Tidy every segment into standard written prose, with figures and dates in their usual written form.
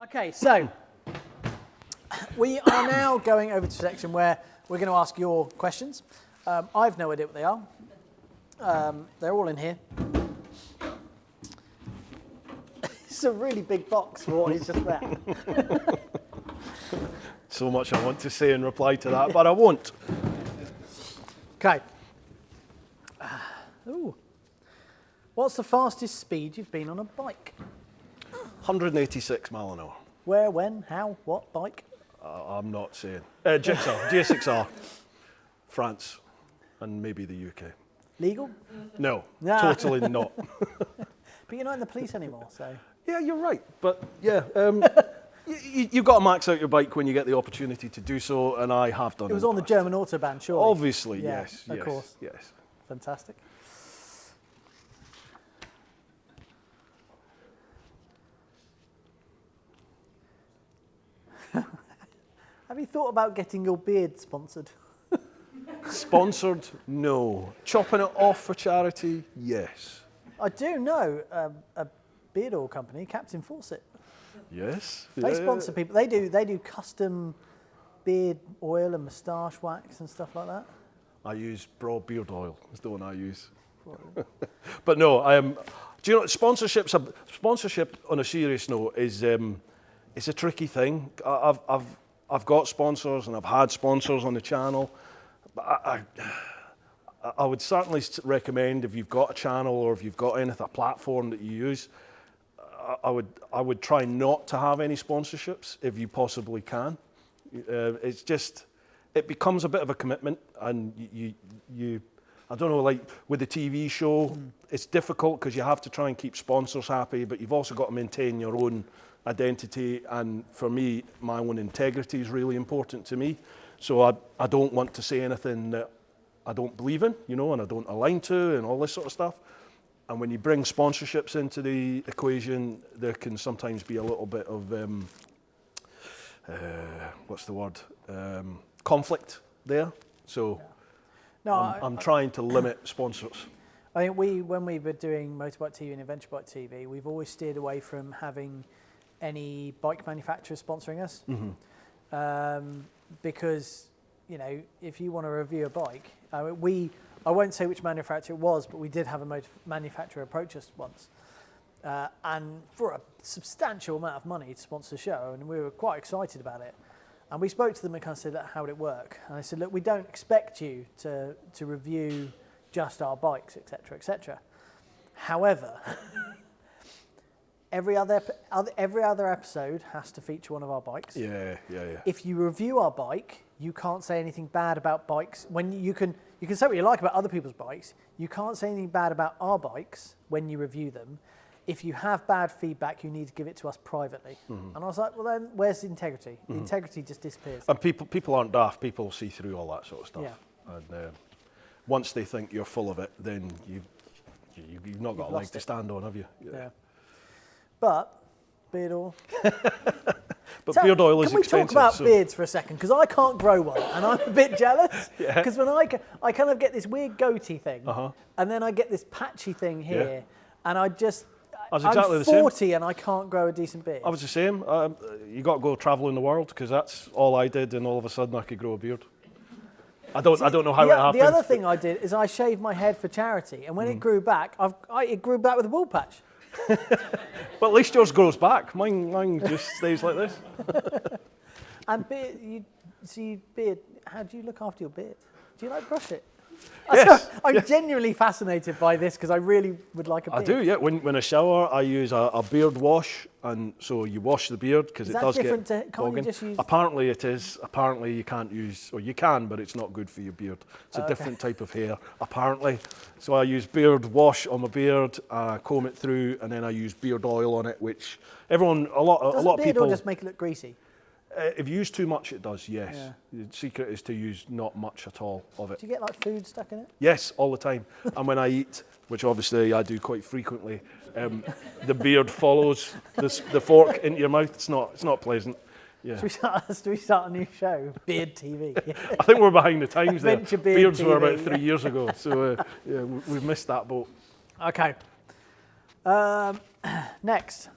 Okay, so we are now going over to a section where we're going to ask your questions. I've no idea what they are. They're all in here. It's a really big box for what is just there. So much I want to say in reply to that, but I won't. Okay. Ooh. What's the fastest speed you've been on a bike? 186 mile an hour. Where, when, how, what bike? I'm not saying. Jigsaw, G6R, France, and maybe the UK. Legal? No, Nah. totally not. But you're not in the police anymore, so. Yeah, you're right. But yeah, you've got to max out your bike when you get the opportunity to do so, and I have done it. It was on the German Autobahn, surely? Obviously, Yeah, yes. of course. Yes. Fantastic. Have you thought about getting your beard sponsored? Sponsored? No. Chopping it off for charity? Yes. I do know a beard oil company, Captain Fawcett. Yes. They sponsor people. They do custom beard oil and moustache wax and stuff like that. I use Broad Beard Oil. Is the one I use. But no, I am. Do you know sponsorship on a serious note is it's a tricky thing. I've got sponsors and I've had sponsors on the channel. But I would certainly recommend if you've got a channel or if you've got anything, a platform that you use, I would try not to have any sponsorships if you possibly can. It's just, it becomes a bit of a commitment, and you I don't know, like with the TV show, it's difficult because you have to try and keep sponsors happy, but you've also got to maintain your own identity, and for me, my own integrity is really important to me. So I don't want to say anything that I don't believe in, you know, and I don't align to, and all this sort of stuff. And when you bring sponsorships into the equation, there can sometimes be a little bit of, what's the word, conflict there. So No, I'm trying to limit sponsors. I think when we were doing Motorbike TV and Adventure Bike TV, we've always steered away from having any bike manufacturers sponsoring us. Mm-hmm. Because, you know, if you want to review a bike, I won't say which manufacturer it was, but we did have a manufacturer approach us once. And for a substantial amount of money to sponsor the show, and we were quite excited about it. And we spoke to them and kind of said, how would it work? And I said, look, we don't expect you to review just our bikes, etc., etc. However, every other episode has to feature one of our bikes. Yeah. If you review our bike, you can't say anything bad about bikes. When you can say what you like about other people's bikes, you can't say anything bad about our bikes when you review them. If you have bad feedback, you need to give it to us privately. Mm-hmm. And I was like, well then, where's the integrity? Mm-hmm. The integrity just disappears. And people aren't daft. People see through all that sort of stuff. Yeah. And once they think you're full of it, then you've not got a leg to stand on, have you? Yeah. But beard oil. But so, beard oil is expensive. Can we talk about beards for a second? Because I can't grow one, and I'm a bit jealous. Because when I kind of get this weird goatee thing, and then I get this patchy thing here, and I'm exactly 40 and I can't grow a decent beard. I was the same. You got to go travelling the world, because that's all I did, and all of a sudden I could grow a beard. I don't know how it happened. The other thing I did is I shaved my head for charity, and when it grew back, it grew back with a bald patch. But at least yours grows back. Mine just stays like this. And beard, how do you look after your beard? Do you brush it? Yes. I'm genuinely fascinated by this because I really would like a beard. I do, yeah. When I shower, I use a beard wash, and so you wash the beard because it does get can't you just use? Apparently it is. Apparently you can't use, or you can, but it's not good for your beard. It's a different type of hair, apparently. So I use beard wash on my beard, comb it through, and then I use beard oil on it, which a lot of people. Does beard oil just make it look greasy? If you use too much, it does, yes. Yeah. The secret is to use not much at all of it. Do you get food stuck in it? Yes, all the time. And when I eat, which obviously I do quite frequently, the beard follows the fork into your mouth. It's not pleasant. Yeah. Should we start a new show? Beard TV. I think we're behind the times there. Beards TV. were about 3 years ago, so we've missed that boat. Okay. Next.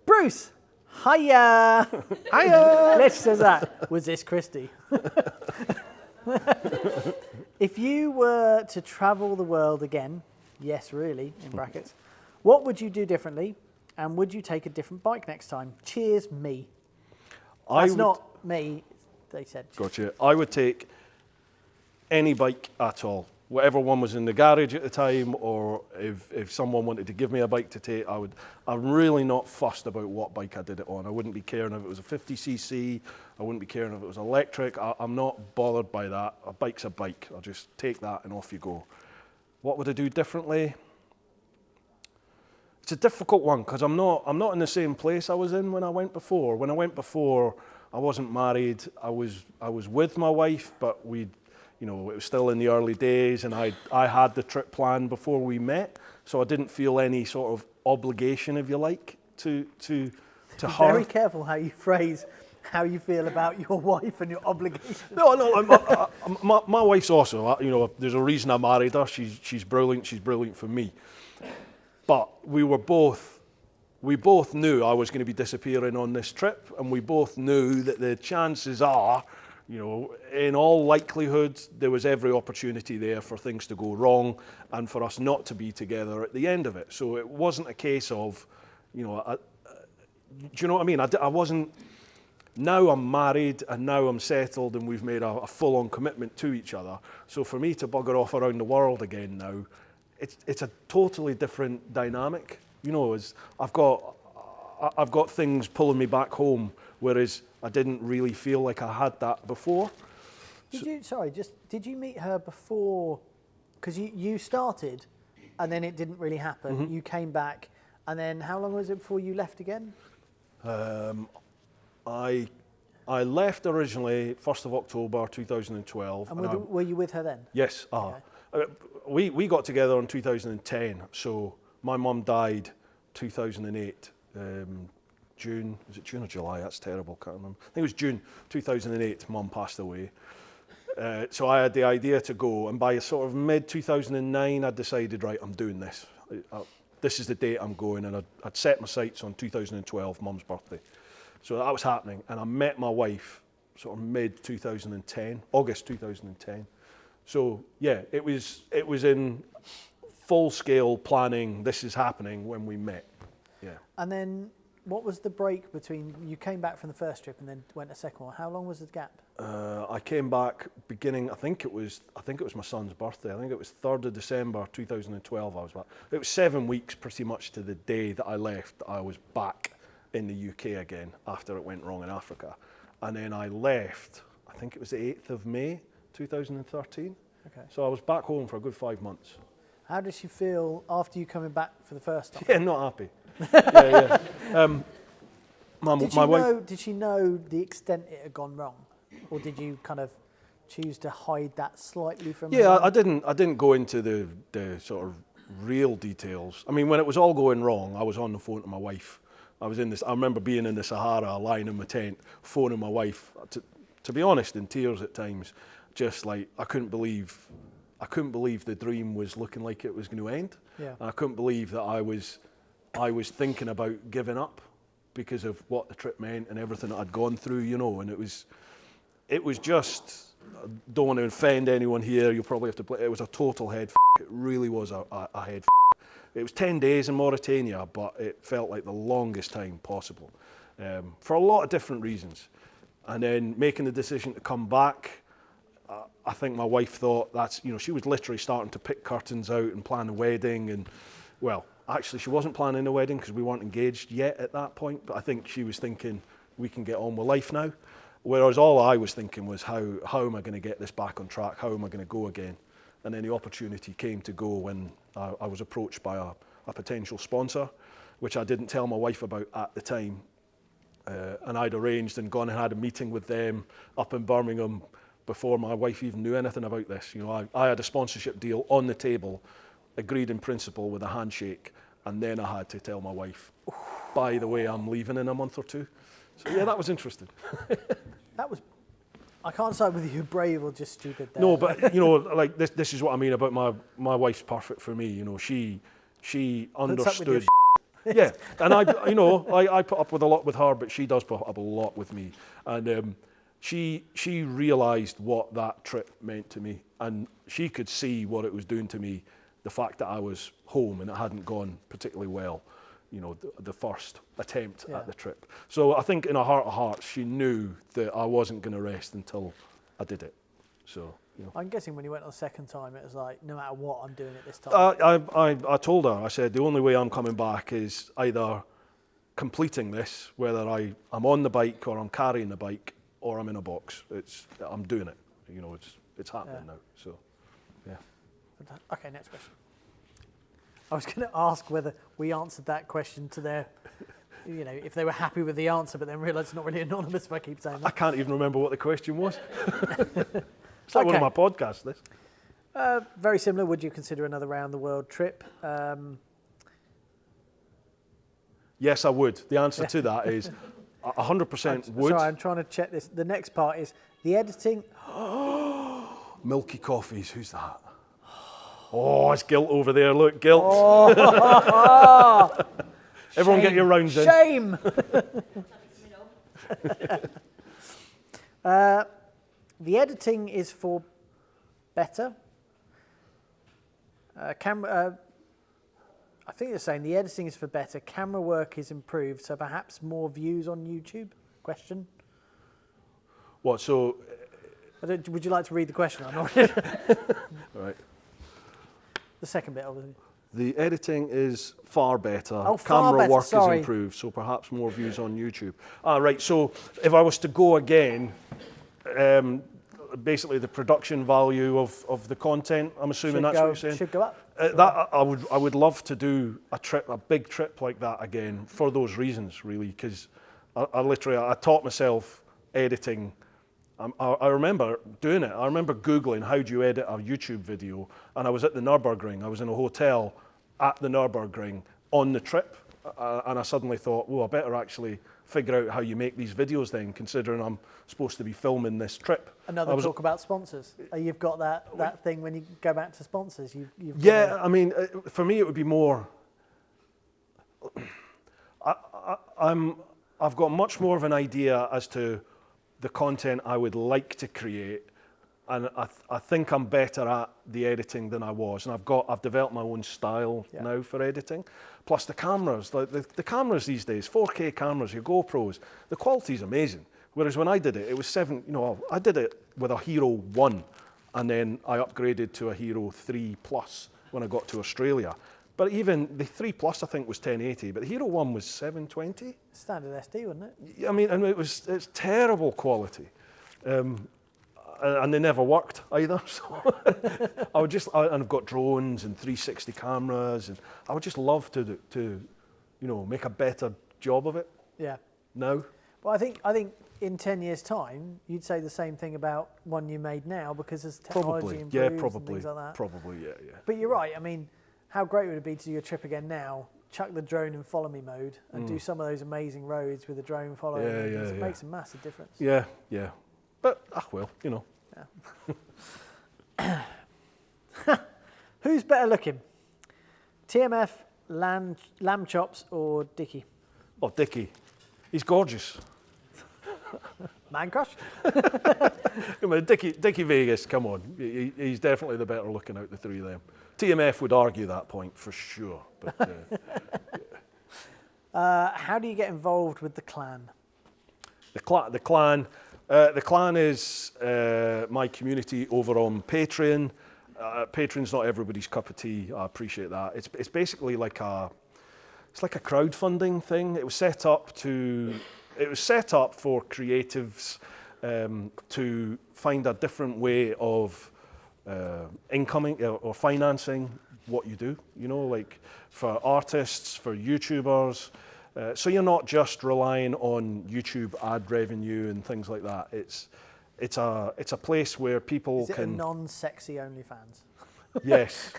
Bruce, Hiya! Hiya! Let's say that. Was this Christy? If you were to travel the world again, yes, really, in brackets, what would you do differently? And would you take a different bike next time? Cheers, me. That's not me, they said. Gotcha. I would take any bike at all. Whatever one was in the garage at the time, or if someone wanted to give me a bike to take, I'm really not fussed about what bike I did it on. I wouldn't be caring if it was a 50cc, I wouldn't be caring if it was electric. I'm not bothered by that. A bike's a bike. I'll just take that and off you go. What would I do differently? It's a difficult one because I'm not in the same place I was in when I went before. When I went before, I wasn't married. I was with my wife, but it was still in the early days, and I had the trip planned before we met, so I didn't feel any sort of obligation, if you like, to her. Very careful how you phrase how you feel about your wife and your obligation. No, my wife's also, there's a reason I married her. She's brilliant. She's brilliant for me. But we both knew I was going to be disappearing on this trip, and we both knew that the chances are, in all likelihood, there was every opportunity there for things to go wrong and for us not to be together at the end of it. So it wasn't a case of, do you know what I mean? I wasn't, now I'm married and now I'm settled and we've made a full-on commitment to each other. So for me to bugger off around the world again now, it's a totally different dynamic. I've got things pulling me back home, whereas I didn't really feel like I had that before. Did you meet her before? Because you started, and then it didn't really happen. Mm-hmm. You came back, and then how long was it before you left again? I left originally 1st of October 2012. And were you with her then? Yes. Okay. We got together in 2010, so my mum died 2008, June, was it June or July? That's terrible, can't remember. I think it was June 2008, Mum passed away. So I had the idea to go, and by sort of mid-2009, I decided, right, I'm doing this. This is the date I'm going, and I'd set my sights on 2012, Mum's birthday. So that was happening, and I met my wife sort of mid-2010, August 2010. So yeah, it was in full-scale planning, this is happening when we met. Yeah. And then what was the break between, you came back from the first trip and then went a second one. How long was the gap? I came back beginning, I think it was my son's birthday. I think it was 3rd of December 2012 I was back. It was 7 weeks pretty much to the day that I left. I was back in the UK again after it went wrong in Africa. And then I left, I think it was the 8th of May 2013. Okay. So I was back home for a good 5 months. How did she feel after you coming back for the first time? Yeah, not happy. Yeah. Did she know the extent it had gone wrong, or did you kind of choose to hide that slightly from her? Yeah, I didn't go into the sort of real details. I mean, when it was all going wrong, I was on the phone to my wife. I remember being in the Sahara, lying in my tent, phoning my wife. To be honest, in tears at times, just like I couldn't believe the dream was looking like it was going to end. Yeah. And I couldn't believe that I was thinking about giving up because of what the trip meant and everything that I'd gone through, and it was just, I don't want to offend anyone here, you'll probably have to play, it was a total head f***. It really was a head f***. It was 10 days in Mauritania, but it felt like the longest time possible, for a lot of different reasons. And then making the decision to come back, I think my wife thought she was literally starting to pick curtains out and plan a wedding. And, well, actually she wasn't planning a wedding because we weren't engaged yet at that point, but I think she was thinking we can get on with life now. Whereas all I was thinking was how am I going to get this back on track? How am I going to go again? And then the opportunity came to go when I was approached by a potential sponsor, which I didn't tell my wife about at the time. And I'd arranged and gone and had a meeting with them up in Birmingham before my wife even knew anything about this. I had a sponsorship deal on the table, agreed in principle with a handshake, and then I had to tell my wife, by the way, I'm leaving in a month or two. So yeah, that was interesting. I can't side with you, brave or just stupid there. No, but like this is what I mean about my wife's perfect for me. She understood. Yeah, and I put up with a lot with her, but she does put up a lot with me. And she realised what that trip meant to me, and she could see what it was doing to me, the fact that I was home and it hadn't gone particularly well, the first attempt at the trip. So I think in her heart of hearts, she knew that I wasn't going to rest until I did it. So, I'm guessing when you went on the second time, it was like, no matter what, I'm doing it this time. I told her, I said, the only way I'm coming back is either completing this, whether I'm on the bike or I'm carrying the bike or I'm in a box. I'm doing it. It's happening now. So, yeah. Okay, next question. I was going to ask whether we answered that question to their, if they were happy with the answer, but then realised it's not really anonymous if I keep saying that. I can't even remember what the question was. It's like one of my podcasts, this. Very similar. Would you consider another round the world trip? Yes, I would. The answer to that is 100% would. Sorry, I'm trying to check this. The next part is the editing. Milky Coffees, who's that? Oh, it's Guilt over there. Look, Guilt. Oh. Everyone get your rounds in. Shame. The editing is for better. I think they're saying the editing is for better. Camera work is improved, so perhaps more views on YouTube? Question. What? So? Would you like to read the question? I'm not. Right. The second bit, obviously. The editing is far better. Oh, far Camera better, work sorry. is improved, so perhaps more views on YouTube. Right. So if I was to go again, basically the production value of the content, I'm assuming that's what you're saying. Should go up. That I would love to do a big trip like that again for those reasons, really, because I taught myself editing. I remember doing it. I remember Googling how do you edit a YouTube video, and I was at the Nürburgring. I was in a hotel at the Nürburgring on the trip, and I suddenly thought, well, I better actually figure out how you make these videos then, considering I'm supposed to be filming this trip. Another talk about sponsors. You've got that thing when you go back to sponsors. I mean, for me it would be more. I've got much more of an idea as to the content I would like to create, and I think I'm better at the editing than I was, and I've developed my own style now for editing. Plus the cameras, the cameras these days, 4K cameras, your GoPros, the quality is amazing. Whereas when I did it was I did it with a Hero 1, and then I upgraded to a Hero 3 Plus when I got to Australia. But even the 3 Plus, I think, was 1080, but the Hero 1 was 720. Standard SD, wasn't it? I mean, and it's terrible quality. And they never worked either. So and I've got drones and 360 cameras, and I would just love to make a better job of it. Yeah. Now. Well, I think in 10 years' time, you'd say the same thing about one you made now, because as technology improves and things like that. Probably, yeah. But you're right. I mean, how great would it be to do your trip again now? Chuck the drone in follow me mode and do some of those amazing roads with the drone following. It makes a massive difference. Yeah. But Yeah. Who's better looking? TMF, lamb chops, or Dickie? Oh, Dickie. He's gorgeous. Man crush? Come on, Dickie Vegas, come on. He's definitely the better looking out the three of them. TMF would argue that point for sure. But, how do you get involved with the clan? The clan is my community over on Patreon. Patreon's not everybody's cup of tea. I appreciate that. It's basically like a crowdfunding thing. It was set up for creatives to find a different way of incoming or financing what you do. Like for artists, for YouTubers. So you're not just relying on YouTube ad revenue and things like that. It's a place where people Is it can. a non-sexy OnlyFans? Yes.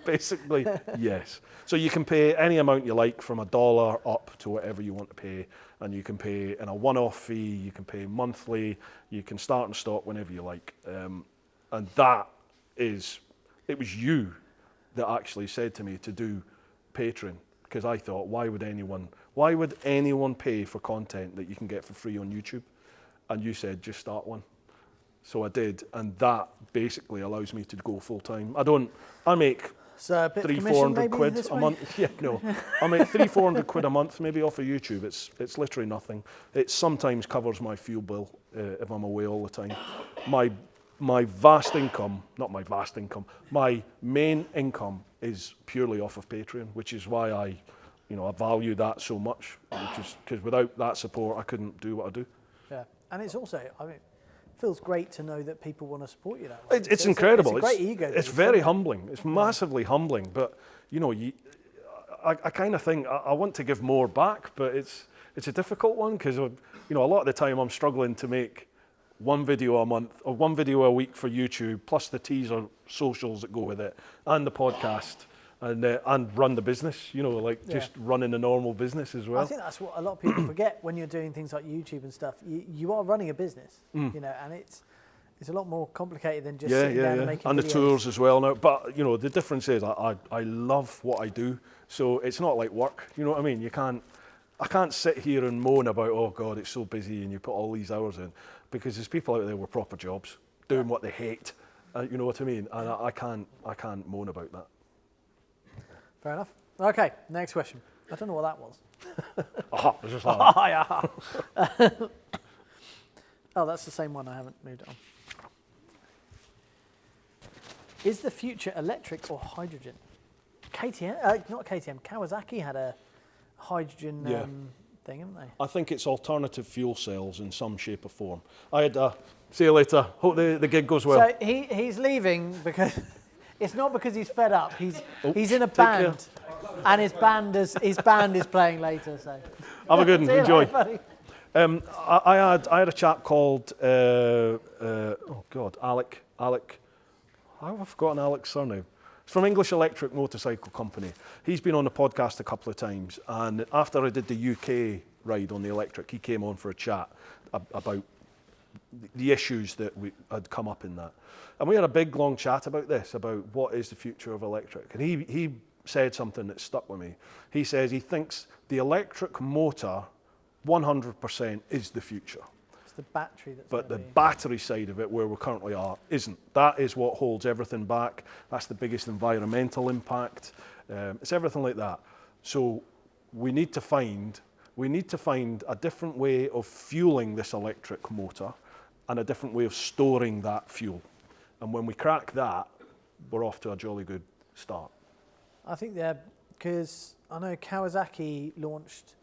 Basically, yes. So you can pay any amount you like, from $1 up to whatever you want to pay, and you can pay in a one-off fee. You can pay monthly. You can start and stop whenever you like. And it was you that actually said to me to do Patreon, because I thought, why would anyone pay for content that you can get for free on YouTube? And you said, just start one. So I did, and that basically allows me to go full time. I make So a bit of 300-400 commission maybe quid this a way? month. Yeah, no, I make 300-400 quid a month maybe off of YouTube. It's literally nothing. It sometimes covers my fuel bill if I'm away all the time. My vast income, not my vast income, my main income is purely off of Patreon, which is why I value that so much. Because without that support, I couldn't do what I do. Yeah, and it's also, I mean, it feels great to know that people want to support you that way. It's incredible. It's a great ego. It's very humbling. It's massively humbling. But I kind of think I want to give more back, but it's a difficult one because a lot of the time I'm struggling to make one video a month or one video a week for YouTube, plus the teaser socials that go with it, and the podcast, and run the business. Just running a normal business as well. I think that's what a lot of people forget when you're doing things like YouTube and stuff. You are running a business, and it's a lot more complicated than just sitting down and making and videos. the tours as well now. But the difference is I love what I do, so it's not like work. You know what I mean? I can't sit here and moan about, oh God, it's so busy and you put all these hours in, because there's people out there with proper jobs doing what they hate. You know what I mean? And I can't moan about that. Fair enough. Okay, next question. I don't know what that was. It's just like Yeah. Oh, that's the same one. I haven't moved it on. Is the future electric or hydrogen? Not KTM. Kawasaki had a hydrogen thing, haven't they? I think it's alternative fuel cells in some shape or form. See you later. Hope the gig goes well. So he's leaving because it's not because he's fed up. He's in a band, and his band is playing later. So have a good one. See you Enjoy. later, buddy. I had a chap called Alec. I've forgotten Alec's surname. It's from English Electric Motorcycle Company. He's been on the podcast a couple of times, and after I did the UK ride on the electric, he came on for a chat about the issues that had come up in that. And we had a big, long chat about this, about what is the future of electric. And he said something that stuck with me. He says he thinks the electric motor, 100%, is the future. It's the battery that's. But the battery side of it, where we currently are, isn't. That is what holds everything back. That's the biggest environmental impact. It's everything like that. So we need to find a different way of fueling this electric motor and a different way of storing that fuel. And when we crack that, we're off to a jolly good start. I think because I know Kawasaki launched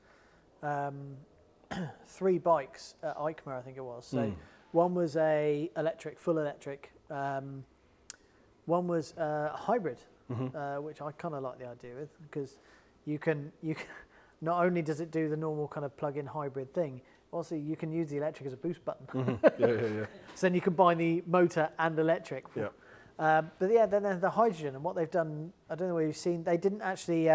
3 bikes at EICMA, I think it was. So one was full electric. One was a hybrid, which I kind of like the idea with, because you can not only does it do the normal kind of plug-in hybrid thing, also you can use the electric as a boost button. Yeah. So then you combine the motor and electric. Yeah. But yeah, then there's the hydrogen, and what they've done, I don't know whether you've seen, they didn't actually,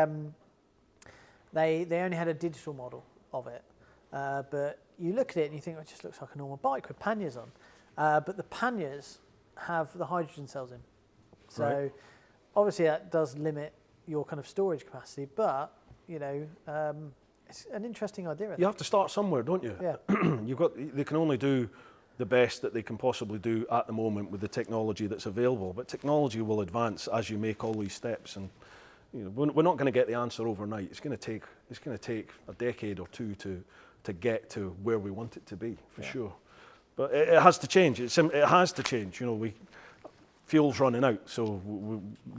they only had a digital model of it. But you look at it and you think, it just looks like a normal bike with panniers on. But the panniers have the hydrogen cells in. So obviously that does limit your kind of storage capacity, but it's an interesting idea. I think. You have to start somewhere, don't you? Yeah. They can only do the best that they can possibly do at the moment with the technology that's available. But technology will advance as you make all these steps, and we're not going to get the answer overnight. It's going to take a decade or two to get to where we want it to be, for sure. But it has to change. It has to change. Fuel's running out, so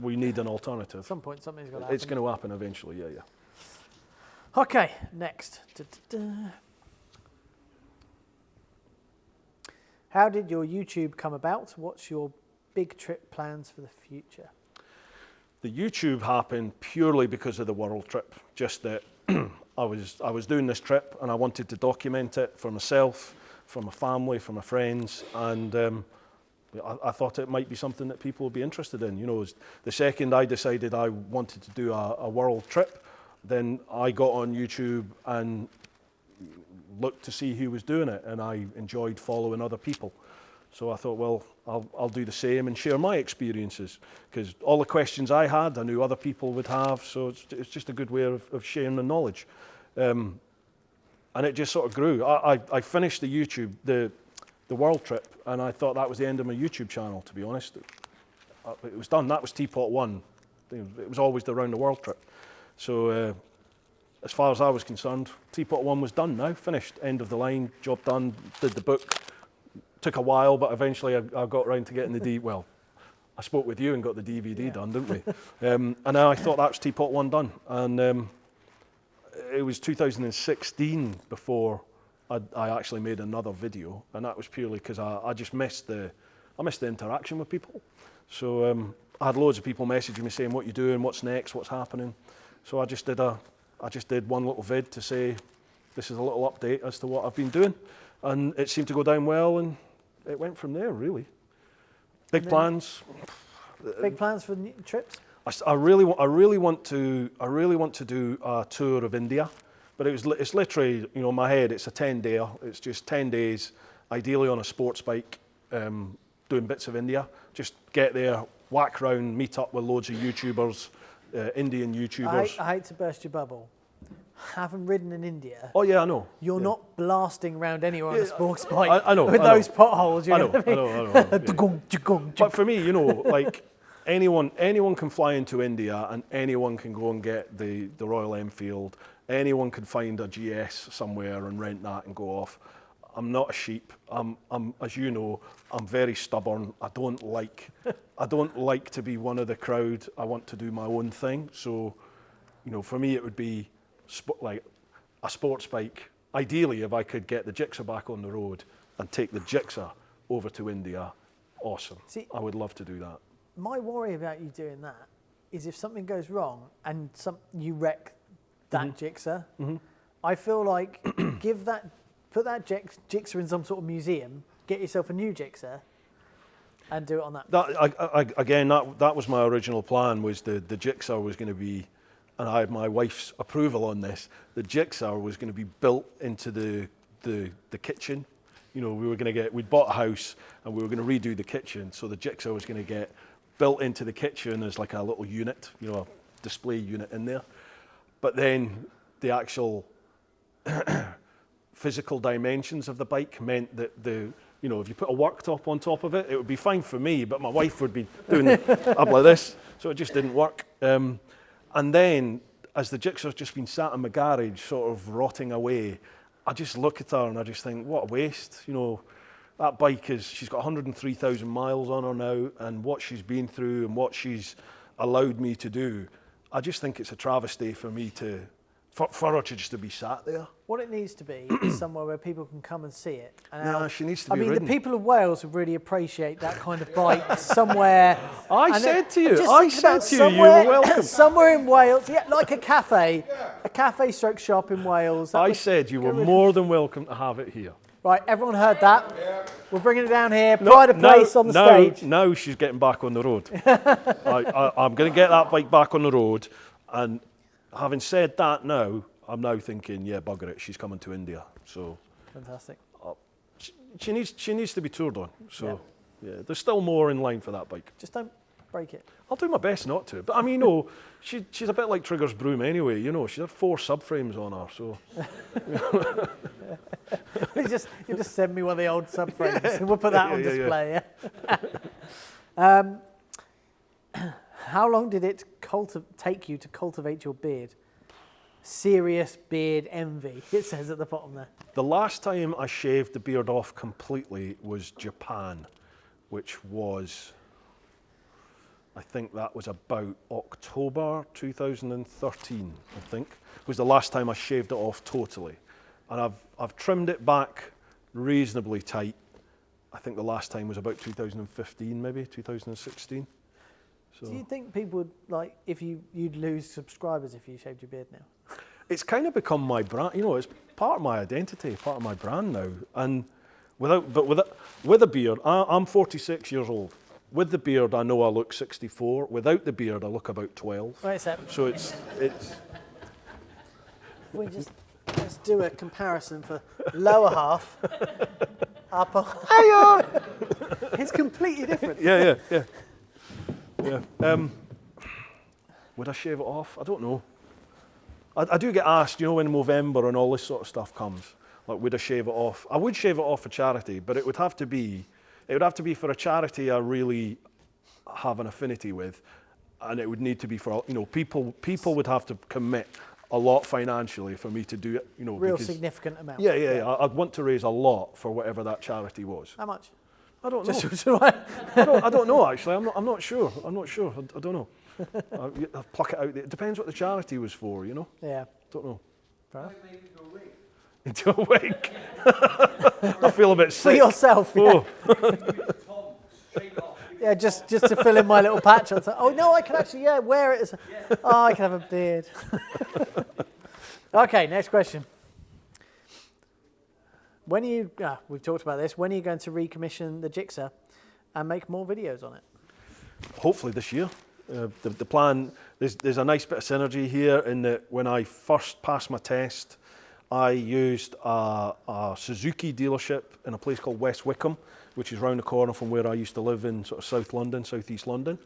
we need an alternative. At some point, something's going to happen. It's going to happen eventually. Yeah. Okay, next. How did your YouTube come about? What's your big trip plans for the future? The YouTube happened purely because of the world trip. Just that I was doing this trip and I wanted to document it for myself, for my family, for my friends, and I thought it might be something that people would be interested in. The second I decided I wanted to do a world trip, then I got on YouTube and looked to see who was doing it, and I enjoyed following other people. So I thought, well, I'll do the same and share my experiences, because all the questions I had, I knew other people would have. So it's just a good way of sharing the knowledge. And it just sort of grew. I finished the YouTube, the world trip, and I thought that was the end of my YouTube channel, to be honest. It was done. That was Teapot 1. It was always the round the world trip. So as far as I was concerned, Teapot 1 was done now, finished, end of the line, job done, did the book. Took a while, but eventually I got around to getting the DVD. Well, I spoke with you and got the DVD done, didn't we? And then I thought that was Teapot 1 done. And it was 2016 before I actually made another video, and that was purely because I just missed the interaction with people. So I had loads of people messaging me saying, "What you doing? What's next? What's happening?" So I just did one little vid to say, this is a little update as to what I've been doing, and it seemed to go down well, and it went from there, really. Big plans. Big plans for trips? I really want to do a tour of India, but it's literally, in my head, it's a 10-day. It's just 10 days, ideally on a sports bike, doing bits of India. Just get there, whack round, meet up with loads of YouTubers, Indian YouTubers. I hate to burst your bubble. Having ridden in India. Oh yeah, I know. You're not blasting around anywhere on a sports bike. I know. With those potholes. I know. But for me, like anyone can fly into India, and anyone can go and get the Royal Enfield. Anyone can find a GS somewhere and rent that and go off. I'm not a sheep. I'm as you know, I'm very stubborn. I don't like to be one of the crowd. I want to do my own thing. So, for me, it would be like a sports bike. Ideally, if I could get the Jigsaw back on the road and take the Jigsaw over to India, awesome. See, I would love to do that. My worry about you doing that is if something goes wrong and you wreck that Jigsaw, I feel like put that Jigsaw in some sort of museum, get yourself a new Jigsaw, and do it on that. That was my original plan. Was the Jigsaw was going to be, and I had my wife's approval on this. The Jigsaw was going to be built into the kitchen. We'd bought a house and we were going to redo the kitchen, so the Jigsaw was going to get built into the kitchen as like a little unit, a display unit in there. But then the actual physical dimensions of the bike meant that if you put a worktop on top of it, it would be fine for me, but my wife would be doing up like this, so it just didn't work. And then, as the Jigsaw's just been sat in my garage, sort of rotting away, I just look at her and I just think, what a waste. That bike she's got 103,000 miles on her now, and what she's been through and what she's allowed me to do, I just think it's a travesty for me for her to just to be sat there. What it needs to be is somewhere where people can come and see it. And she needs to be ridden. The people of Wales would really appreciate that kind of bike somewhere. I said to you, you were welcome. Somewhere in Wales, like a cafe stroke shop in Wales. I said you were more than welcome to have it here. Right, everyone heard that. Yeah. We're bringing it down here, pride of place on the stage. Now she's getting back on the road. I'm going to get that bike back on the road, and having said that now, I'm now thinking, yeah, bugger it, she's coming to India. So fantastic. She needs to be toured on. So yeah, there's still more in line for that bike. Just don't break it. I'll do my best not to. But I mean, she's a bit like Trigger's broom anyway. She had 4 subframes on her, so. You just send me one of the old subframes, and we'll put that on display. Yeah. How long did it take you to cultivate your beard? Serious beard envy, it says at the bottom there. The last time I shaved the beard off completely was Japan, which was, I think that was about October 2013, I think, was the last time I shaved it off totally. And I've trimmed it back reasonably tight. I think the last time was about 2015, maybe 2016. So. Do you think people would you'd lose subscribers if you shaved your beard now? It's kind of become my brand. It's part of my identity, part of my brand now. And with a beard, I'm 46 years old. With the beard, I know I look 64. Without the beard, I look about 12. Right, so it's. Let's do a comparison for lower half. Up on. It's completely different. Yeah. Would I shave it off? I don't know. I do get asked, you know, in November and all this sort of stuff comes, like, would I shave it off? I would shave it off for charity, but it would have to be for a charity I really have an affinity with, and it would need to be for, you know, people would have to commit a lot financially for me to do it, you know. Real significant amount. Yeah. I'd want to raise a lot for whatever that charity was. How much? I don't know. Just I don't know, actually. I'm not sure. I don't know. I'll pluck it out. It depends what the charity was for, you know. Yeah. Don't know. Fair enough. Into a wig. I feel a bit For sick. yourself. Yeah. Oh. Yeah, just to fill in my little patch. I thought, oh no, I can actually wear it. Oh, I can have a beard. Okay, next question. When are you? We've talked about this. When are you going to recommission the Jigsaw and make more videos on it? Hopefully this year. The plan. There's a nice bit of synergy here in that when I first passed my test, I used a Suzuki dealership in a place called West Wickham, which is round the corner from where I used to live in sort of South London, South East London.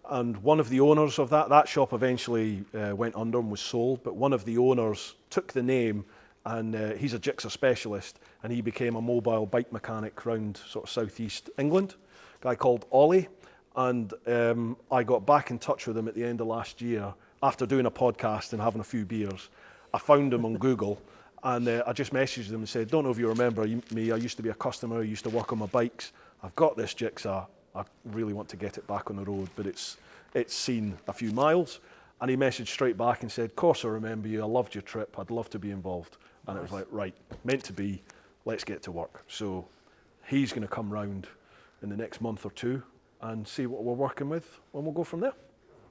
And one of the owners of that shop eventually went under and was sold, but one of the owners took the name, and he's a Jigsaw specialist, and he became a mobile bike mechanic round sort of South East England, a guy called Ollie. And I got back in touch with him at the end of last year after doing a podcast and having a few beers. I found him on Google. And I just messaged them and said, don't know if you remember me, I used to be a customer, I used to work on my bikes. I've got this Jigsaw, I really want to get it back on the road, but it's seen a few miles. And he messaged straight back and said, of course I remember you, I loved your trip, I'd love to be involved. And It was like, right, meant to be, let's get to work. So he's going to come round in the next month or two and see what we're working with, and we'll go from there.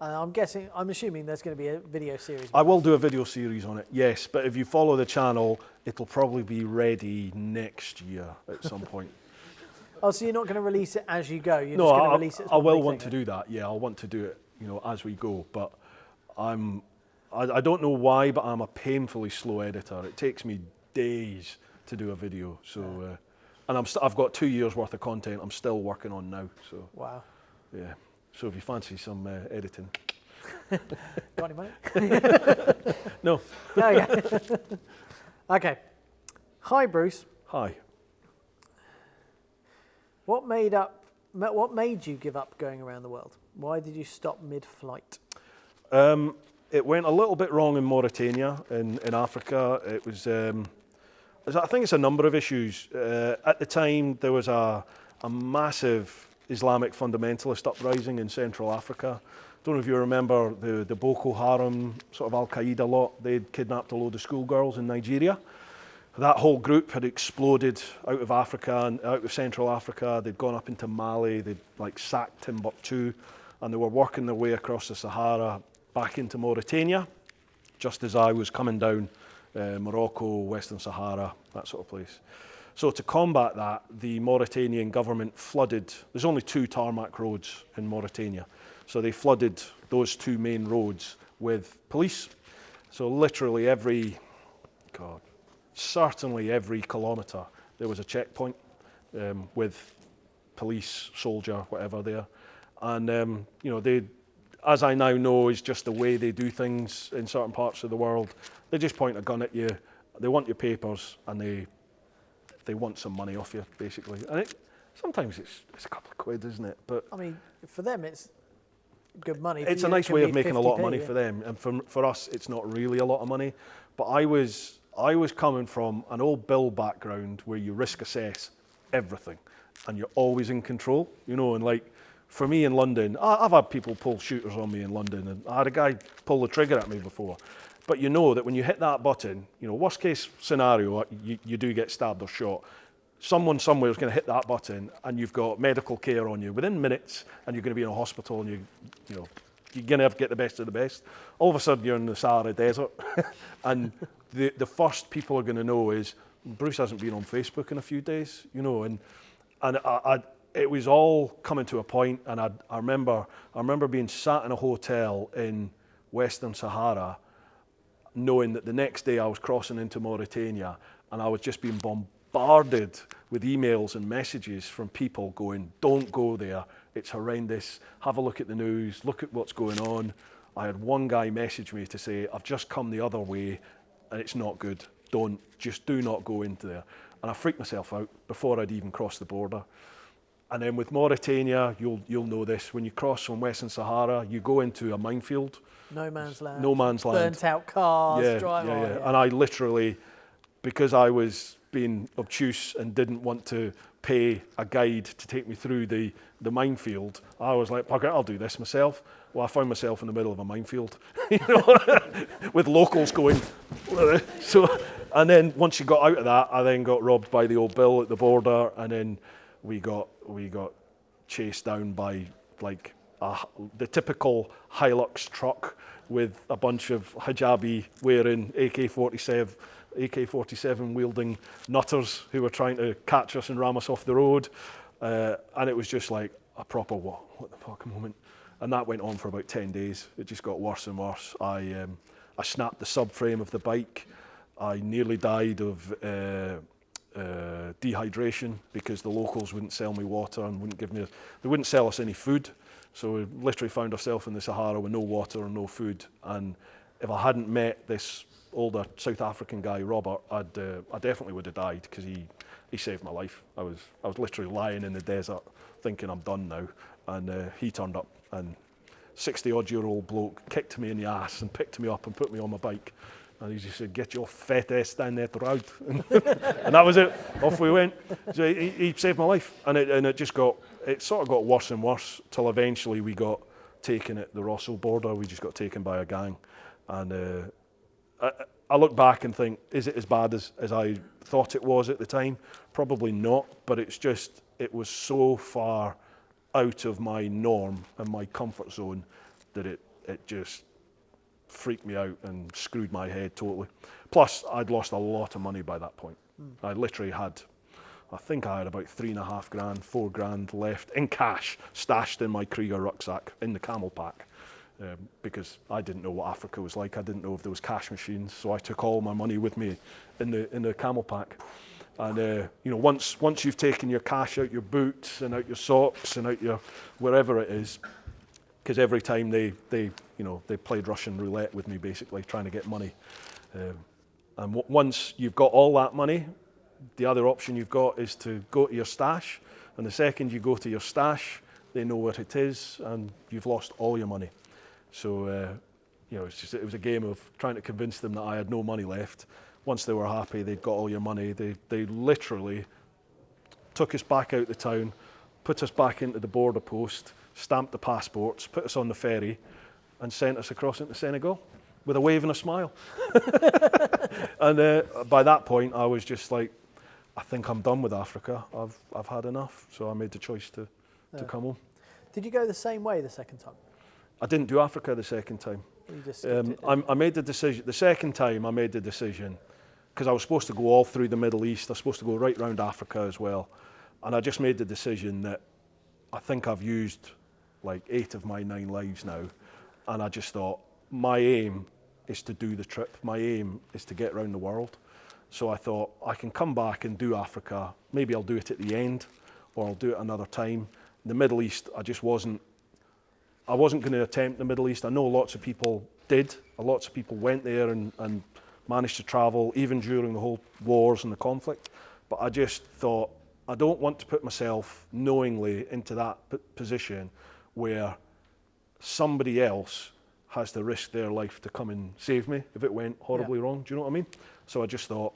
I'm assuming there's going to be a video series. I will do a video series on it, yes, but if you follow the channel, it'll probably be ready next year at some point. Oh, so you're not going to release it as you go? You're just going to release it as I will big want thing, to do that, yeah, I'll want to do it, you know, as we go, but I don't know why, but I'm a painfully slow editor. It takes me days to do a video, so, and I've got 2 years worth of content I'm still working on now, so. Wow. Yeah. So if you fancy some editing. Got any money? No. No, yeah. Okay. Hi, Bruce. Hi. What made you give up going around the world? Why did you stop mid-flight? It went a little bit wrong in Mauritania, in Africa. It was, I think it's a number of issues. At the time, there was a massive Islamic fundamentalist uprising in Central Africa. Don't know if you remember the Boko Haram, sort of Al-Qaeda lot. They'd kidnapped a load of schoolgirls in Nigeria. That whole group had exploded out of Africa and out of Central Africa. They'd gone up into Mali, they'd like sacked Timbuktu, and they were working their way across the Sahara back into Mauritania, just as I was coming down Morocco, Western Sahara, that sort of place. So to combat that, the Mauritanian government flooded, there's only 2 tarmac roads in Mauritania, so they flooded those 2 main roads with police. So literally certainly every kilometre there was a checkpoint with police, soldier, whatever there. And you know, they, as I now know, is just the way they do things in certain parts of the world. They just point a gun at you, they want your papers, and they want some money off you, basically. And sometimes it's a couple of quid, isn't it? But I mean, for them, it's good money. It's a nice way of making a lot of money for them. And for us, it's not really a lot of money. But I was coming from an old bill background where you risk assess everything and you're always in control, you know, and like for me in London, I've had people pull shooters on me in London, and I had a guy pull the trigger at me before. But you know that when you hit that button, you know, worst case scenario, you do get stabbed or shot. Someone somewhere is going to hit that button, and you've got medical care on you within minutes, and you're going to be in a hospital, and you're going to have to get the best of the best. All of a sudden, you're in the Sahara Desert, and the first people are going to know is Bruce hasn't been on Facebook in a few days, you know, and it was all coming to a point, and I remember being sat in a hotel in Western Sahara, knowing that the next day I was crossing into Mauritania, and I was just being bombarded with emails and messages from people going, don't go there, it's horrendous, have a look at the news, look at what's going on. I had one guy message me to say, I've just come the other way and it's not good. Just do not go into there. And I freaked myself out before I'd even crossed the border. And then with Mauritania, you'll know this, when you cross from Western Sahara, you go into a minefield. No man's land. No man's land. Burnt out cars, drive on. Yeah. And I literally, because I was being obtuse and didn't want to pay a guide to take me through the minefield, I was like, okay, I'll do this myself. Well, I found myself in the middle of a minefield, with locals going. So, and then once you got out of that, I then got robbed by the old Bill at the border, and then we got chased down by like the typical Hilux truck with a bunch of hijabi wearing AK-47 wielding nutters who were trying to catch us and ram us off the road, and it was just like a proper what the fuck moment. And that went on for about 10 days. It just got worse and worse. I snapped the subframe of the bike. I nearly died of dehydration because the locals wouldn't sell me water and they wouldn't sell us any food. So we literally found ourselves in the Sahara with no water and no food. And if I hadn't met this older South African guy, Robert, I definitely would have died, because he saved my life. I was literally lying in the desert thinking I'm done now, and he turned up, and 60-odd-year-old bloke kicked me in the ass and picked me up and put me on my bike. And he just said, "Get your fat ass down that road." And that was it. Off we went. So he saved my life. And it sort of got worse and worse till eventually we got taken at the Rossel border. We just got taken by a gang. And I look back and think, is it as bad as I thought it was at the time? Probably not, but it was so far out of my norm and my comfort zone that it just freaked me out and screwed my head totally. Plus, I'd lost a lot of money by that point. I literally had, I think I had about 3.5 grand, 4 grand left in cash, stashed in my Krieger rucksack in the camel pack. Because I didn't know what Africa was like. I didn't know if there was cash machines, so I took all my money with me in the camel pack. And once you've taken your cash out your boots and out your socks and out your wherever it is, because every time they played Russian roulette with me, basically trying to get money. And once you've got all that money, the other option you've got is to go to your stash. And the second you go to your stash, they know what it is, and you've lost all your money. So, it was a game of trying to convince them that I had no money left. Once they were happy, they'd got all your money. They literally took us back out the town, put us back into the border post, stamped the passports, put us on the ferry, and sent us across into Senegal with a wave and a smile. And by that point, I was just like, I think I'm done with Africa. I've had enough. So I made the choice to come home. Did you go the same way the second time? I didn't do Africa the second time. You just I made the decision. The second time I made the decision, because I was supposed to go all through the Middle East. I was supposed to go right round Africa as well. And I just made the decision that I think I've used like 8 of my 9 lives now. And I just thought, my aim is to do the trip. My aim is to get around the world. So I thought, I can come back and do Africa. Maybe I'll do it at the end, or I'll do it another time. The Middle East, I wasn't going to attempt the Middle East. I know lots of people did. Lots of people went there and managed to travel, even during the whole wars and the conflict. But I just thought, I don't want to put myself knowingly into that position where somebody else has to risk their life to come and save me if it went horribly wrong. Do you know what I mean? So I just thought,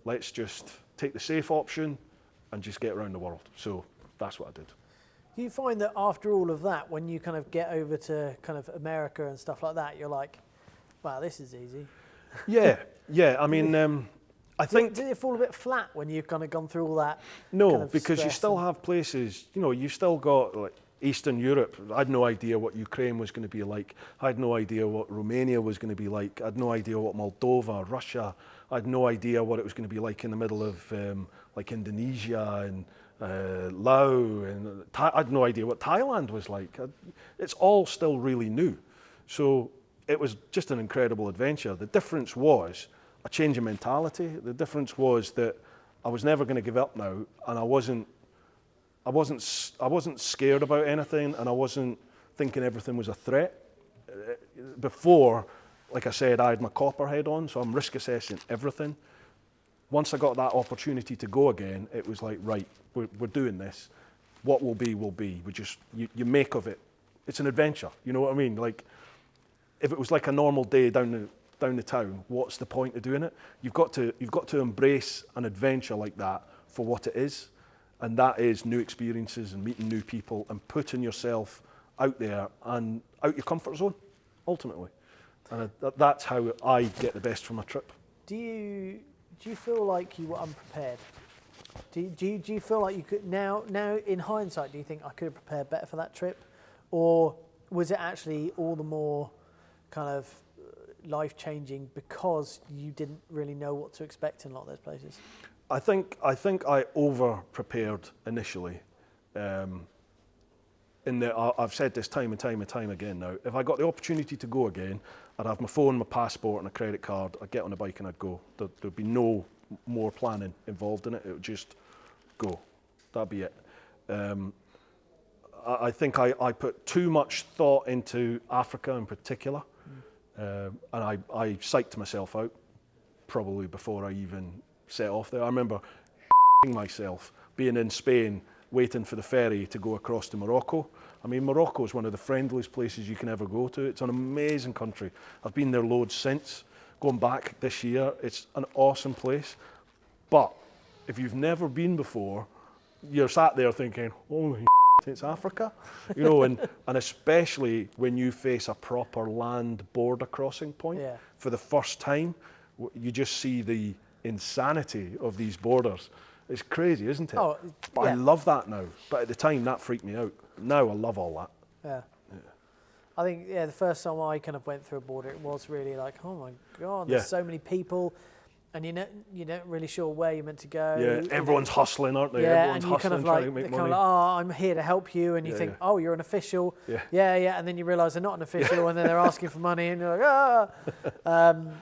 let's just take the safe option and just get around the world. So that's what I did. Do you find that after all of that, when you kind of get over to kind of America and stuff like that, you're like, wow, this is easy? Yeah. I mean, I think... Did it fall a bit flat when you've kind of gone through all that? No, kind of because you still have places, you've still got like Eastern Europe. I had no idea what Ukraine was going to be like. I had no idea what Romania was going to be like. I had no idea what Moldova, Russia. I had no idea what it was going to be like in the middle of like Indonesia and Laos, and I had no idea what Thailand was like. It's all still really new. So it was just an incredible adventure. The difference was a change in mentality. The difference was that I was never going to give up now, and I wasn't scared about anything, and I wasn't thinking everything was a threat. Before, like I said, I had my copperhead on, so I'm risk assessing everything. Once I got that opportunity to go again, it was like, right, we're doing this. What will be, will be. You make of it. It's an adventure, you know what I mean? Like, if it was like a normal day down the town, what's the point of doing it? You've got to embrace an adventure like that for what it is, and that is new experiences and meeting new people and putting yourself out there and out your comfort zone, ultimately. And that's how I get the best from a trip. Do you feel like you were unprepared? Do you feel like you could now in hindsight? Do you think I could have prepared better for that trip, or was it actually all the more kind of life-changing because you didn't really know what to expect in a lot of those places? I think I over-prepared initially. I've said this time and time again now. If I got the opportunity to go again, I'd have my phone, my passport and a credit card. I'd get on a bike and I'd go. There'd be no more planning involved in it. It would just go. That'd be it. I think I put too much thought into Africa in particular. And I psyched myself out probably before I even set off there. I remember myself being in Spain waiting for the ferry to go across to Morocco. I mean, Morocco is one of the friendliest places you can ever go to. It's an amazing country. I've been there loads since. Going back this year, it's an awesome place. But if you've never been before, you're sat there thinking, holy it's Africa, you know, and especially when you face a proper land border crossing point for the first time, you just see the insanity of these borders. It's crazy, isn't it? Oh, but I love that now. But at the time, that freaked me out. Now I love all that. Yeah. I think, the first time I kind of went through a border, it was really like, oh my God, there's so many people. And you're not really sure where you're meant to go. Yeah, everyone's hustling, aren't they? Yeah, everyone's and you hustling, kind of trying to make money. kind of like, oh, I'm here to help you, and you think, oh, you're an official. Yeah, and then you realise they're not an official, and then they're asking for money, and you're like, and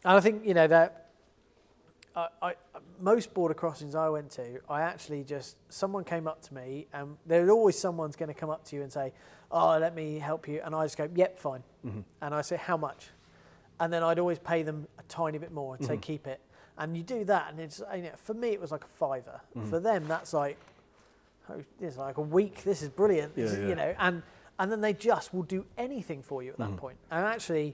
I think that most border crossings I went to, I actually someone came up to me, and there's always someone's going to come up to you and say, oh, let me help you, and I just go, yep, fine, and I say, how much? And then I'd always pay them a tiny bit more and say, keep it. And you do that, and it's for me it was like a $5. For them, that's like, it's like a week. This is brilliant. And then they just will do anything for you at that point. And actually,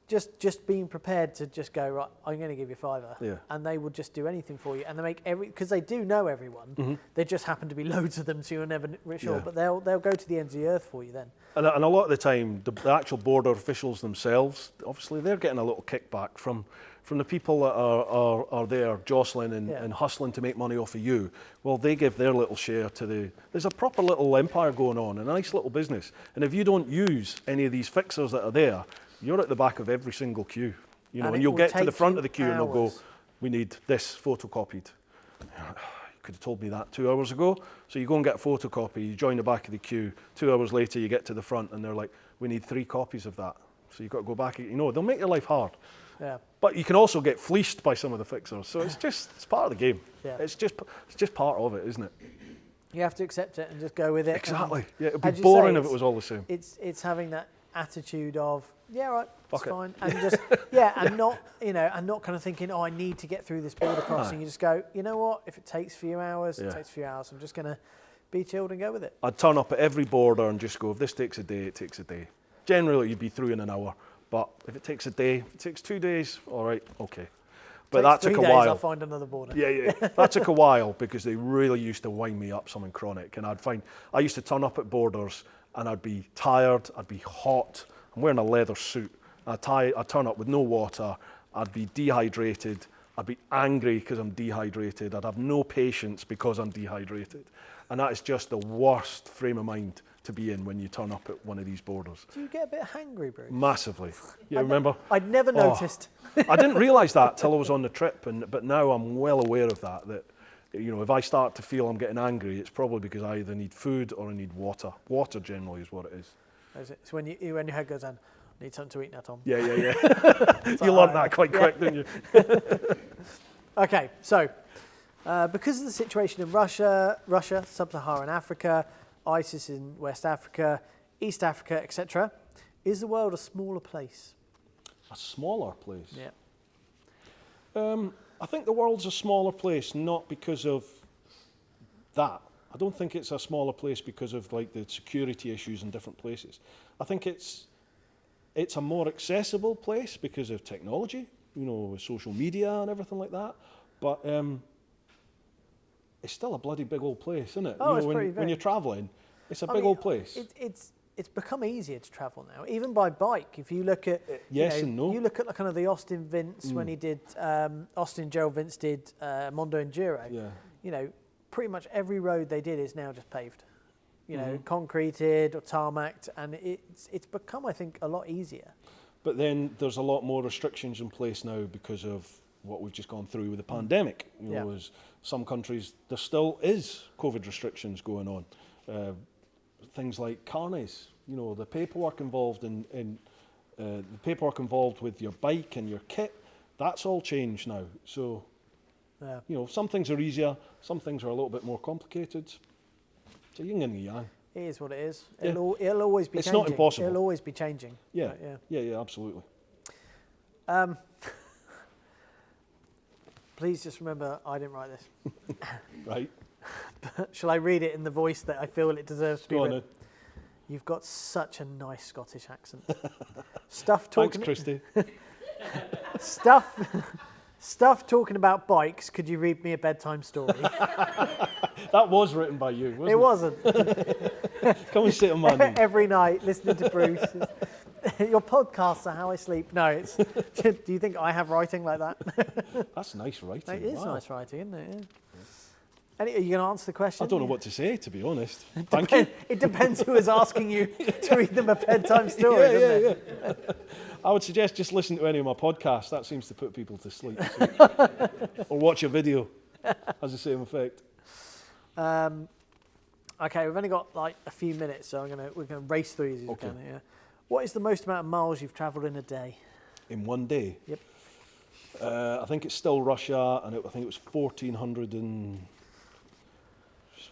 just being prepared to just go, right, I'm going to give you $5, and they will just do anything for you, and they make because they do know everyone. There just happen to be loads of them, so you're never sure. But they'll go to the ends of the earth for you then. And a lot of the time, the actual border officials themselves, obviously, they're getting a little kickback from the people that are there jostling and hustling to make money off of you. Well, they give their little share to there's a proper little empire going on, a nice little business. And if you don't use any of these fixers that are there, you're at the back of every single queue, and you'll get to the front of the queue and they'll go, we need this photocopied. You could have told me that 2 hours ago. So you go and get a photocopy, you join the back of the queue, 2 hours later you get to the front and they're like, we need 3 copies of that. So you've got to go back, they'll make your life hard. Yeah. But you can also get fleeced by some of the fixers. So it's part of the game. Yeah. It's just part of it, isn't it? You have to accept it and just go with it. Exactly. Yeah, it'd be boring if it was all the same. It's having that attitude of, yeah, right, it's fine. And just, and not, and not kind of thinking, oh, I need to get through this border crossing. You just go, you know what, if it takes a few hours, it takes a few hours. I'm just going to be chilled and go with it. I'd turn up at every border and just go, if this takes a day, it takes a day. Generally, you'd be through in an hour. But if it takes a day, if it takes 2 days, all right, okay. But that took a while. I'll find another border. Yeah. That took a while because they really used to wind me up something chronic. And I used to turn up at borders and I'd be tired, I'd be hot. I'm wearing a leather suit. I'd turn up with no water. I'd be dehydrated. I'd be angry because I'm dehydrated. I'd have no patience because I'm dehydrated. And that is just the worst frame of mind to be in when you turn up at one of these borders. Do you get a bit hangry, Bruce? Massively. Yeah, remember? I'd never noticed. I didn't realise that till I was on the trip, but now I'm well aware of that if I start to feel I'm getting angry, it's probably because I either need food or I need water. Water generally is what it is. It's when your head goes down, I need something to eat now, Tom. Yeah. You learned that quite quick, didn't you? Okay, so Because of the situation in Russia, Sub-Saharan Africa, ISIS in West Africa, East Africa, etc., is the world a smaller place? A smaller place? Yeah. I think the world's a smaller place, not because of that. I don't think it's a smaller place because of like the security issues in different places. I think it's a more accessible place because of technology, you know, with social media and everything like that. But it's still a bloody big old place, isn't it? Oh, you know, it's when you're travelling, it's a big old place. It's become easier to travel now, even by bike. If you look at yes and no. You look at kind of the Austin Vince when he did Austin Gerald Vince did Mondo Enduro. Yeah. You know, pretty much every road they did is now just paved. You know, concreted or tarmacked, and it's become, I think, a lot easier. But then there's a lot more restrictions in place now because of what we've just gone through with the pandemic. You know, as some countries, there still is COVID restrictions going on. Things like carnets, you know, the paperwork involved the paperwork involved with your bike and your kit, that's all changed now. So, you know, some things are easier, some things are a little bit more complicated. It's a yin and a yang. It is what it is. Yeah. It'll always be it's changing. It's not impossible. It'll always be changing. Yeah, yeah, absolutely. Please just remember, I didn't write this. Right. Shall I read it in the voice that I feel it deserves to be Go read? on. You've got such a nice Scottish accent. Stuff talking. Thanks, Christy. Stuff talking about bikes. Could you read me a bedtime story? That was written by you, wasn't it? It wasn't. Come and sit on my knee. Every night, listening to Bruce. Your podcasts are how I sleep. No, it's. Do you think I have writing like that? That's nice writing. It is wow. nice writing, isn't it? Yeah. Are you going to answer the question? I don't know what to say, to be honest. Thank you. It depends who is asking you to read them a bedtime story, doesn't it? Yeah. I would suggest just listen to any of my podcasts. That seems to put people to sleep. So. Or watch a video. Has the same effect. Okay, we've only got like a few minutes, so we're gonna race through these as we can. Yeah. What is the most amount of miles you've travelled in a day? In one day? Yep. I think it's still Russia, and I think it was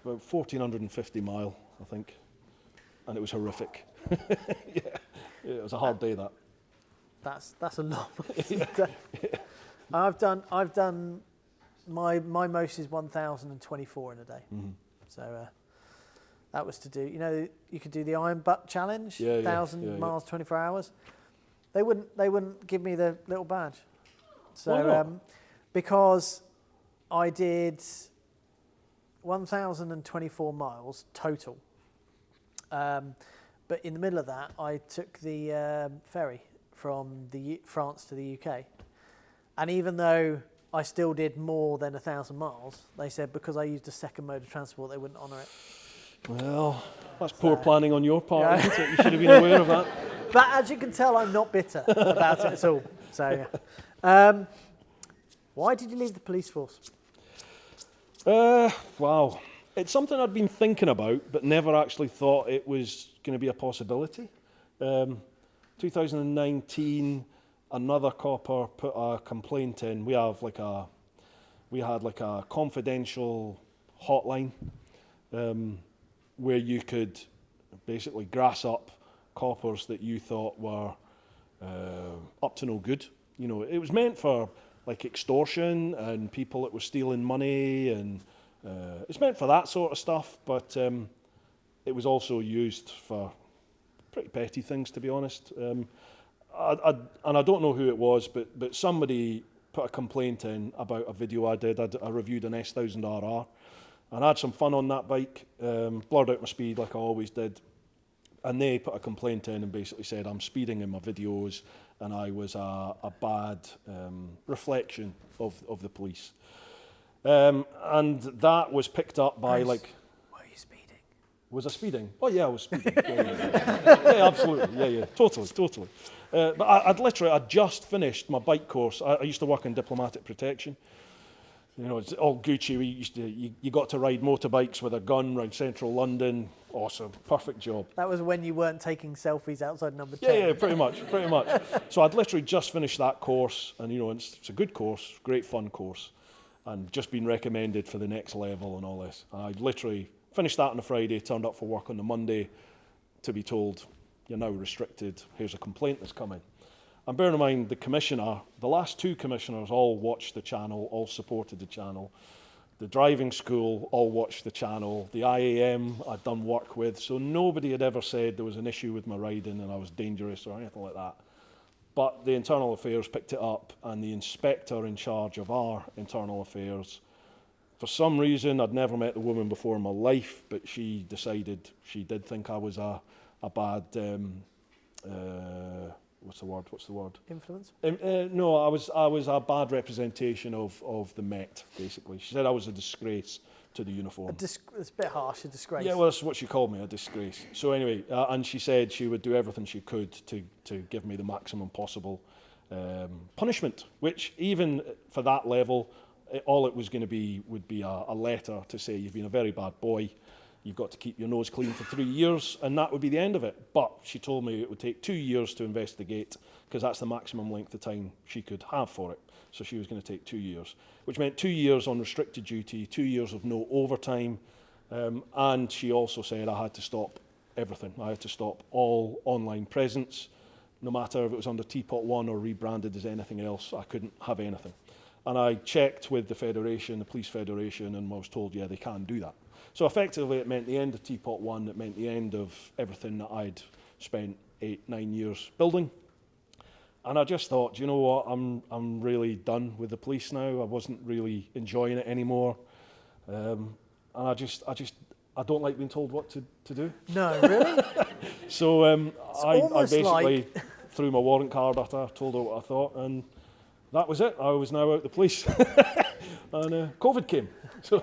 1,450 mile, I think, and it was horrific. Yeah, it was a hard day. That's a lot. I've done my most is 1,024 in a day. So that was to do. You know, you could do the Iron Butt Challenge, 1,000 miles, 24 hours. They wouldn't give me the little badge. So because I did 1,024 miles total. But in the middle of that, I took the ferry from France to the UK. And even though I still did more than 1,000 miles, they said because I used a second mode of transport, they wouldn't honour it. Well, that's poor planning on your part, isn't it? You should have been aware of that. But as you can tell, I'm not bitter about it at all. So, yeah. Why did you leave the police force? Wow. It's something I'd been thinking about, but never actually thought it was going to be a possibility. 2019, another copper put a complaint in. We had like a confidential hotline where you could basically grass up coppers that you thought were up to no good. You know, it was meant for like extortion and people that were stealing money, and it's meant for that sort of stuff, but it was also used for pretty petty things, to be honest. And I don't know who it was, but somebody put a complaint in about a video I did. I reviewed an S1000RR, and I had some fun on that bike, blurred out my speed like I always did, and they put a complaint in and basically said I'm speeding in my videos, and I was a bad reflection of the police. And that was picked up by Bruce, like... were you speeding? Was I speeding? Oh yeah, I was speeding. Yeah, absolutely. Yeah, totally. But I'd just finished my bike course. I used to work in diplomatic protection. You know, it's all Gucci. You got to ride motorbikes with a gun around central London. Awesome, perfect job. That was when you weren't taking selfies outside number 10. Yeah, pretty much. So I'd literally just finished that course, and you know, it's a good course, great fun course. and just been recommended for the next level and all this. And I literally finished that on a Friday, turned up for work on the Monday to be told, you're now restricted, here's a complaint that's coming. And bear in mind, the commissioner, the last 2 commissioners all watched the channel, all supported the channel. The driving school all watched the channel. The IAM I'd done work with, so nobody had ever said there was an issue with my riding and I was dangerous or anything like that. But the internal affairs picked it up, and the inspector in charge of our internal affairs, for some reason, I'd never met the woman before in my life, but she decided she did think I was a bad, what's the word? Influence? No, I was a bad representation of the Met, basically. She said I was a disgrace to the uniform. It's a bit harsh, a disgrace. Yeah, well, that's what she called me, a disgrace. So anyway, and she said she would do everything she could to give me the maximum possible punishment, which even for that level, all it was going to be would be a letter to say you've been a very bad boy, you've got to keep your nose clean for 3 years, and that would be the end of it. But she told me it would take 2 years to investigate, because that's the maximum length of time she could have for it. So she was going to take 2 years, which meant 2 years on restricted duty, 2 years of no overtime, and she also said I had to stop everything. I had to stop all online presence, no matter if it was under Teapot One or rebranded as anything else. I couldn't have anything. And I checked with the Federation, the Police Federation, and I was told, yeah, they can do that. So effectively, it meant the end of Teapot One. It meant the end of everything that I'd spent 8-9 years building. And I just thought, do you know what? I'm really done with the police now. I wasn't really enjoying it anymore, and I don't like being told what to do. No, really? So I basically like threw my warrant card at her, told her what I thought, and that was it. I was now out the police, and COVID came. So.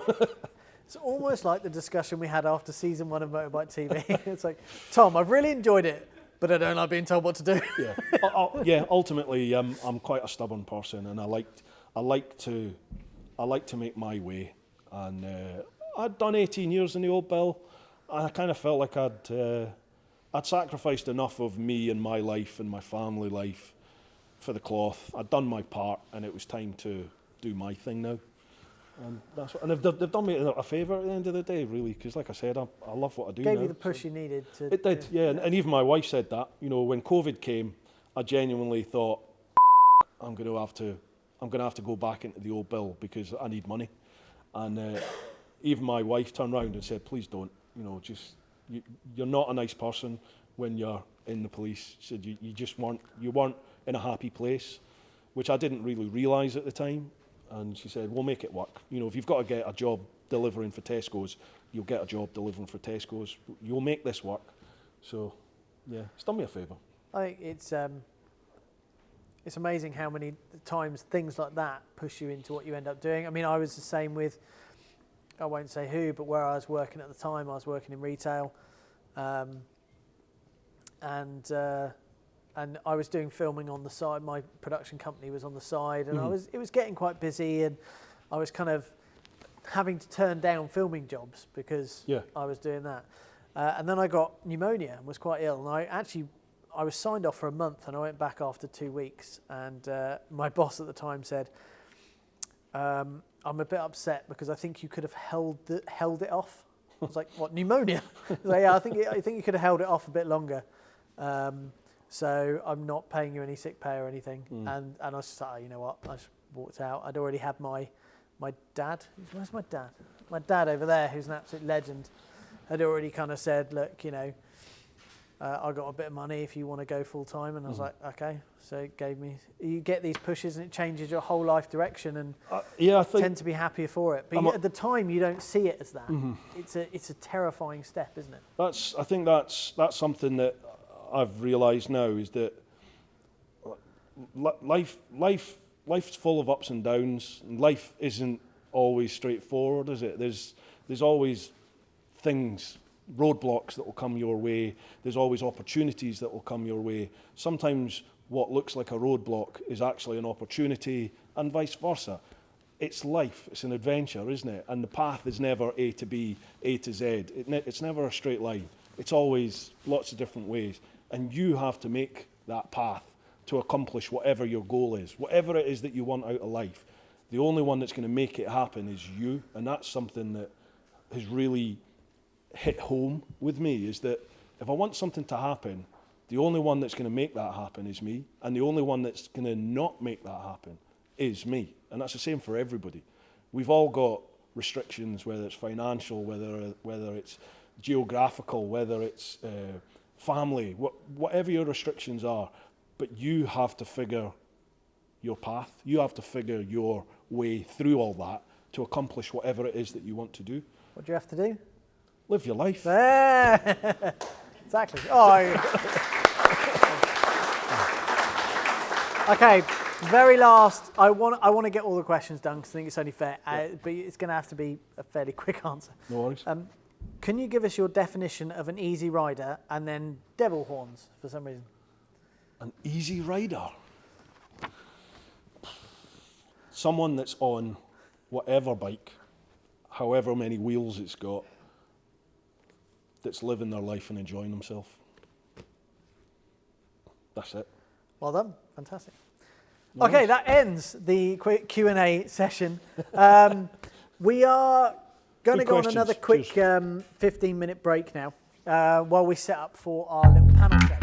It's almost like the discussion we had after season 1 of Motorbike TV. It's like, Tom, I've really enjoyed it, but I don't like being told what to do. Yeah, yeah. Ultimately, I'm quite a stubborn person, and I like to make my way. And I'd done 18 years in the old bill. I kind of felt like I'd sacrificed enough of me and my life and my family life for the cloth. I'd done my part, and it was time to do my thing now. And they've done me a favour at the end of the day, really, because like I said, I love what I do. Gave now, you the push you needed to. It did, yeah. And even my wife said that. You know, when COVID came, I genuinely thought, I'm going to have to go back into the old bill because I need money. And even my wife turned around and said, please don't. You know, you're not a nice person when you're in the police. She said you weren't in a happy place, which I didn't really realise at the time. And she said, we'll make it work. You know, if you've got to get a job delivering for Tesco's, you'll get a job delivering for Tesco's. You'll make this work. So, yeah, it's done me a favour. I think it's amazing how many times things like that push you into what you end up doing. I mean, I was the same with, I won't say who, but where I was working at the time, I was working in retail. And I was doing filming on the side. My production company was on the side, and it was getting quite busy, and I was kind of having to turn down filming jobs because I was doing that. And then I got pneumonia and was quite ill, and I was signed off for a month, and I went back after 2 weeks. And my boss at the time said, "I'm a bit upset because I think you could have held it off." I was like, "What, pneumonia?" I was like, "Yeah, I think you could have held it off a bit longer." So I'm not paying you any sick pay or anything. And I was just like, oh, you know what? I just walked out. I'd already had my dad. Where's my dad? My dad over there, who's an absolute legend, had already kind of said, look, you know, I got a bit of money if you want to go full time. And I was like, okay. So it gave me, you get these pushes and it changes your whole life direction, and I tend to be happier for it. But at the time, you don't see it as that. It's a terrifying step, isn't it? I think that's something that I've realised now, is that life's full of ups and downs. Life isn't always straightforward, is it? There's always things, roadblocks that will come your way. There's always opportunities that will come your way. Sometimes what looks like a roadblock is actually an opportunity, and vice versa. It's life. It's an adventure, isn't it? And the path is never A to B, A to Z. It's never a straight line. It's always lots of different ways. And you have to make that path to accomplish whatever your goal is, whatever it is that you want out of life. The only one that's going to make it happen is you, and that's something that has really hit home with me, is that if I want something to happen, the only one that's going to make that happen is me, and the only one that's going to not make that happen is me. And that's the same for everybody. We've all got restrictions, whether it's financial, whether it's geographical, whether it's family, whatever your restrictions are, but you have to figure your path. You have to figure your way through all that to accomplish whatever it is that you want to do. What do you have to do? Live your life. Exactly. Oh. Okay. Very last. I want to get all the questions done because I think it's only fair. But it's going to have to be a fairly quick answer. No worries. Can you give us your definition of an easy rider and then devil horns for some reason? An easy rider. Someone that's on whatever bike, however many wheels it's got, that's living their life and enjoying themselves. That's it. Well done. Fantastic. Nice. Okay, that ends the quick Q&A session. We are going to go on another quick 15-minute break now while we set up for our little panel show.